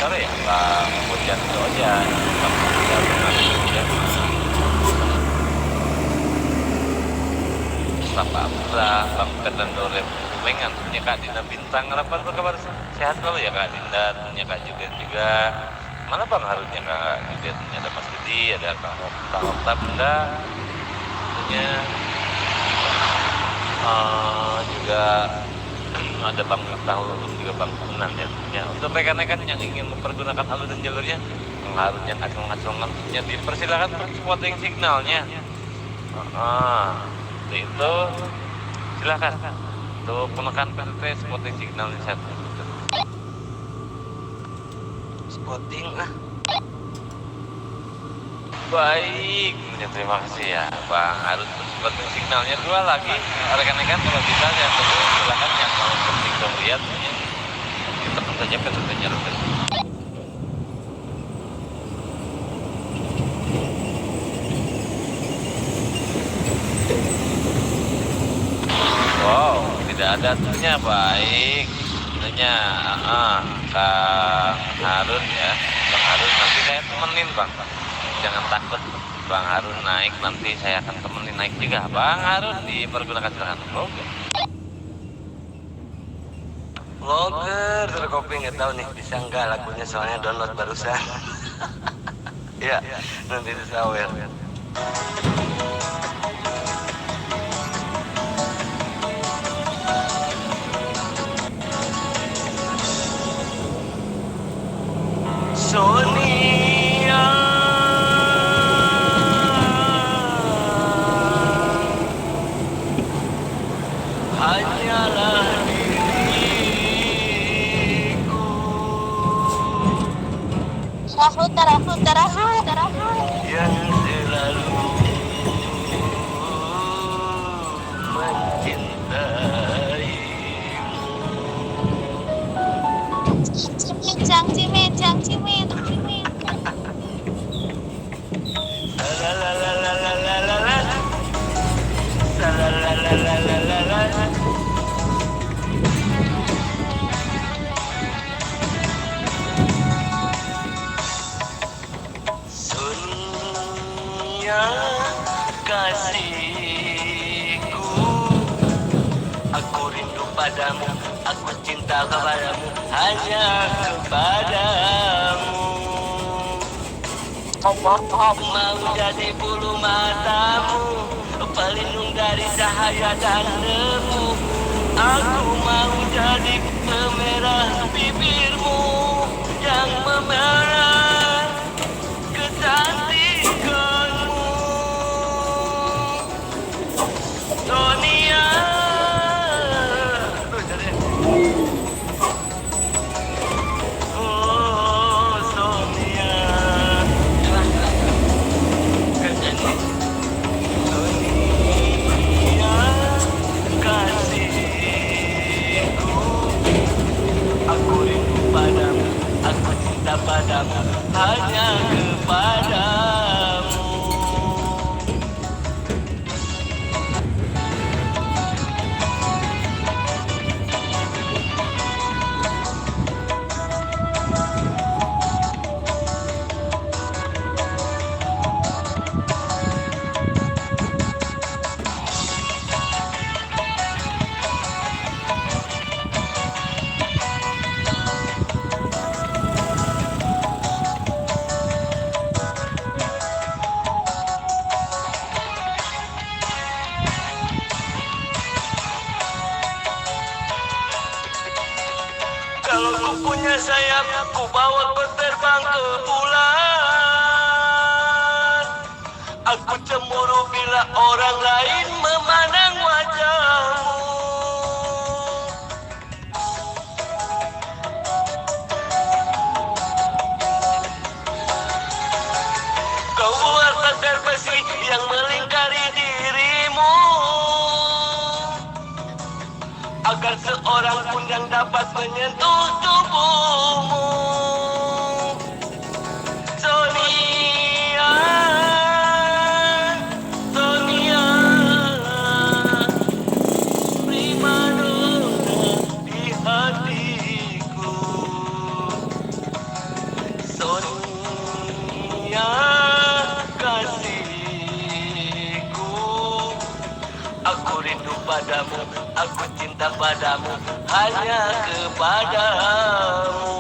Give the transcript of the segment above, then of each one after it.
sore ya Bang Pujianto aja Bang Bapak Abdullah, Bang Fernando Remengan, punya Kak Dinda Bintang, harapan berkabar sehat selalu ya Kak Dinda, punya Kak Juliet juga. Mana Bang Harunnya Kak Juliet, ada Mas Budi, ada Kak Okta Bunda, punya juga ada Bang Miftahul juga Bang Kunan ya. Ya untuk rekan-rekan yang ingin mempergunakan alur dan jalurnya, Bang Harun yang ngacung-ngacungnya dipersilakan spotting signalnya. Itu silakan untuk menekan PT spotting signalnya satu. Spotting baik, terima kasih ya Bang Harun. Spotting signalnya dua lagi rekan-rekan, kalau bisa yang perlu silakan yang mau penting dong lihat kita saja PT-nya rutin. Wow, tidak ada tuhnya, baik. Tuhnya, Kang Harun ya. Bang Harun nanti saya temenin Bang. Jangan takut, Bang Harun naik nanti saya akan temenin naik juga. Bang Harun dipergunakan silakan. Vlogger, sudah kopi nggak tahu nih bisa nggak lagunya soalnya download barusan. Ya, nanti disawer. Sonia hanyalah diriku yang selalu Sonia kasihku, aku rindu padamu, aku cinta kepadamu, hanya kepadamu. Mau jadi bulu matamu, pelindung dari cahaya dan debu. Aku mau jadi pemerah bibirmu yang memerah kecantikanmu. Sonia, oh Sonia, Sonia kasihku, aku rindu padamu, aku cinta padamu, hanya kepadamu. Kalau ku punya sayap, ku bawa berterbang ke bulan. Aku cemburu bila orang lain memandang wajahmu. Kau buat pagar besi yang melingkari dirimu, agar seorang pun yang dapat menyentuh tubuhmu. Sonia, Sonia, primadona di hatiku. padamu, hanya kepadamu.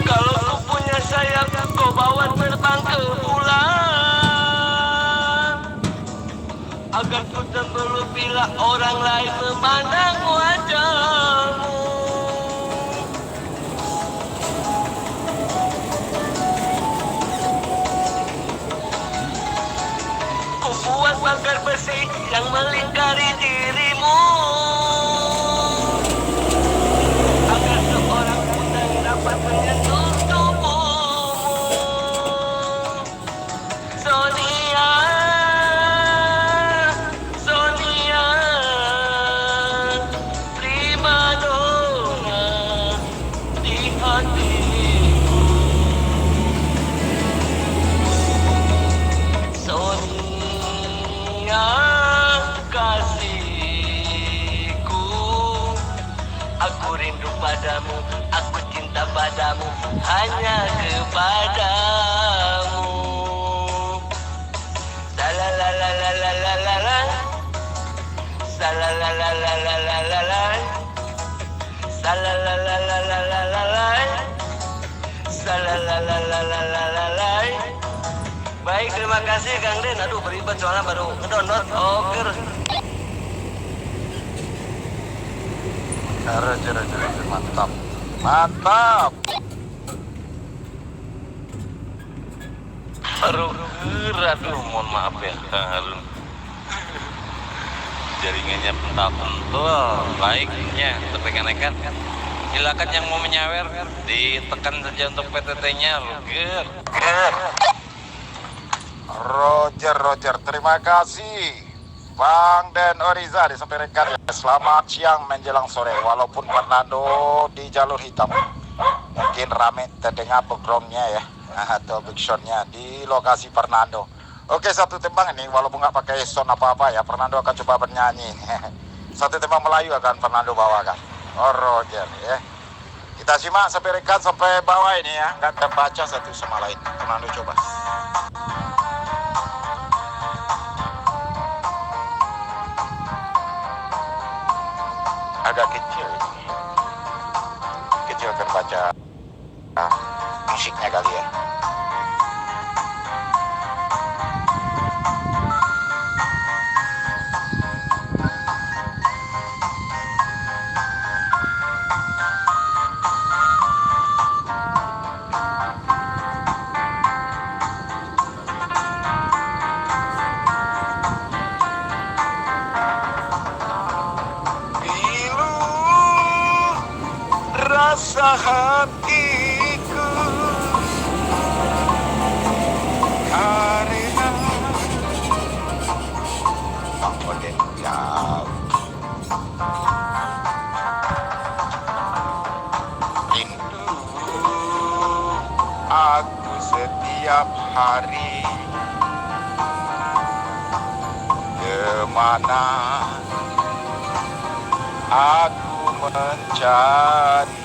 Kalau ku punya sayap, kau bawa terbang ke bulan, agar ku cemburu bila orang lain memandang wajahmu. Ku buat pagar besi yang melingkari dirimu, agar seorang pun tak dapat menyentuh tubuhmu. Sonia, Sonia, primadona di hatiku. Sonia, kasihku, aku rindu padamu, aku cinta padamu, hanya kepadamu. Salalalalalalalalala, salalalalalalalalala, salalalalalalalalala, salalalalalalalalala. Baik, terima kasih Kang Den. Aduh, beribet soalnya baru ngedownload. Oke. Mantap. Mantap. Aduh, mohon maaf ya Kang Harun. Jaringannya pental-pentul, baiknya tekan-tekan. Silakan yang mau menyawer, ditekan saja untuk PTT-nya, Roger. Roger, terima kasih Bang Den Oriza disampaikan. Selamat siang menjelang sore. Walaupun Fernando di jalur hitam, mungkin rame terdengar backgroundnya ya, atau backsoundnya di lokasi Fernando. Oke, satu tembang ini walaupun nggak pakai sound apa-apa ya, Fernando akan coba bernyanyi. Satu tembang Melayu akan Fernando bawakan. Oh Roger ya. Kita simak sampai rekan sampai bawah ini ya, nggak terbaca satu sama lain. Fernando coba. Agak kecil ini. Kecil terbaca musiknya kali ya. Rasa hatiku karena Bang jauh rindu aku setiap hari, kemana aku mencari.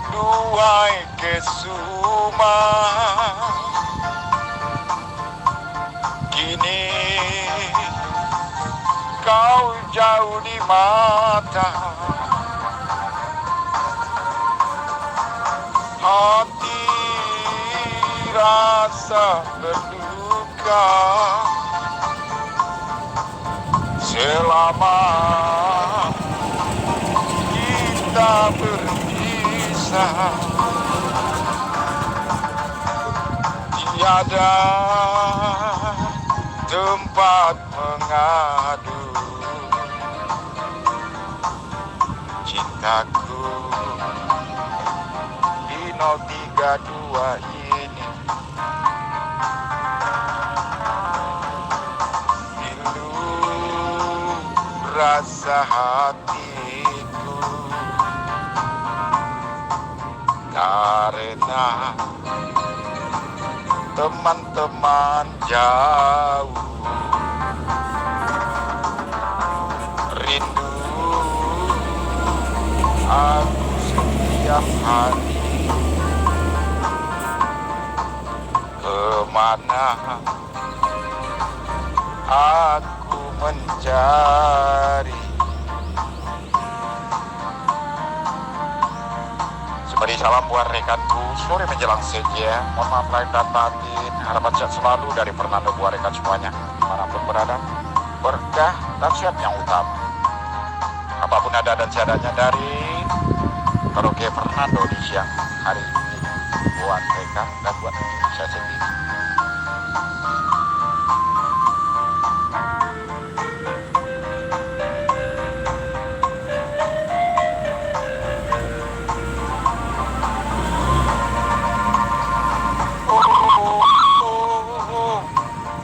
Duhai Kesuma, kini kau jauh di mata, hati rasa berduka selama kita berpisah. Tiada tempat mengadu cintaku di 032 ini. Pilu rasa hatiku karena teman-teman jauh, rindu aku setiap hari. Kemana aku mencari? Beri salam buat rekanku sore menjelang senja. Mohon maaf lahir dan batin. Harapan sehat selalu dari Fernando buat rekan semuanya dimanapun berada. Berkah dan sehat yang utama. Apapun ada dan seadanya dari karaoke Fernando di siang hari ini buat rekan dan buat saya sendiri.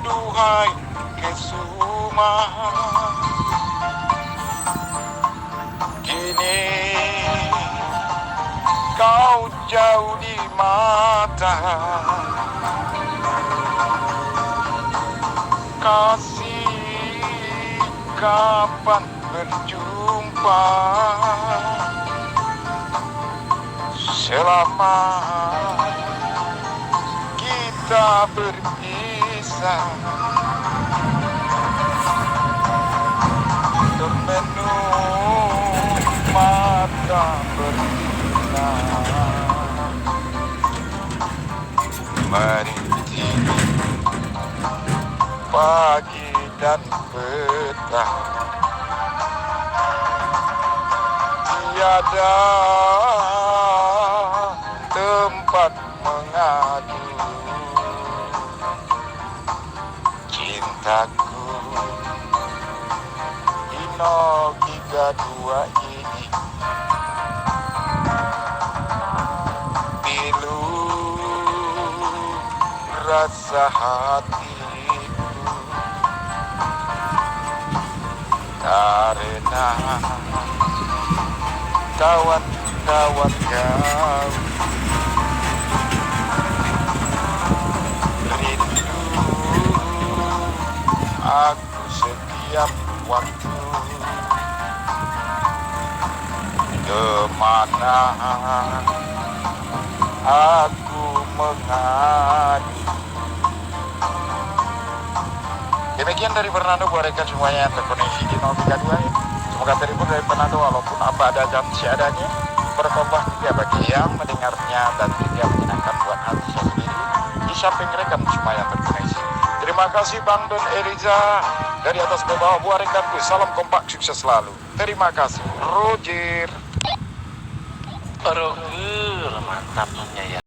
Duhai Kesuma, kini kau jauh di mata. Kasih kapan berjumpa? Selama kita berpisah, termenung mata berlinang, merintih pagi dan petang. Tiada tempat mengadu cintaku di 032 ini. Pilu rasa hatiku karena kawan-kawan kau, rindu aku setiap waktu. Kemana aku mengadu? Demikian dari Fernando buat rekan semuanya yang terkoneksi di 032 ya. Semoga terhibur dari Fernando walaupun apa ada dan seadanya, berkembang juga bagi yang mendengarnya dan juga menyenangkan buat hati saya sendiri di samping rekan semua yang terkoneksi. Terima kasih Bang Don Eliza dari atas ke bawah buat rekanku. Salam kompak, sukses selalu. Terima kasih Roger. Roger, mantapnya ya.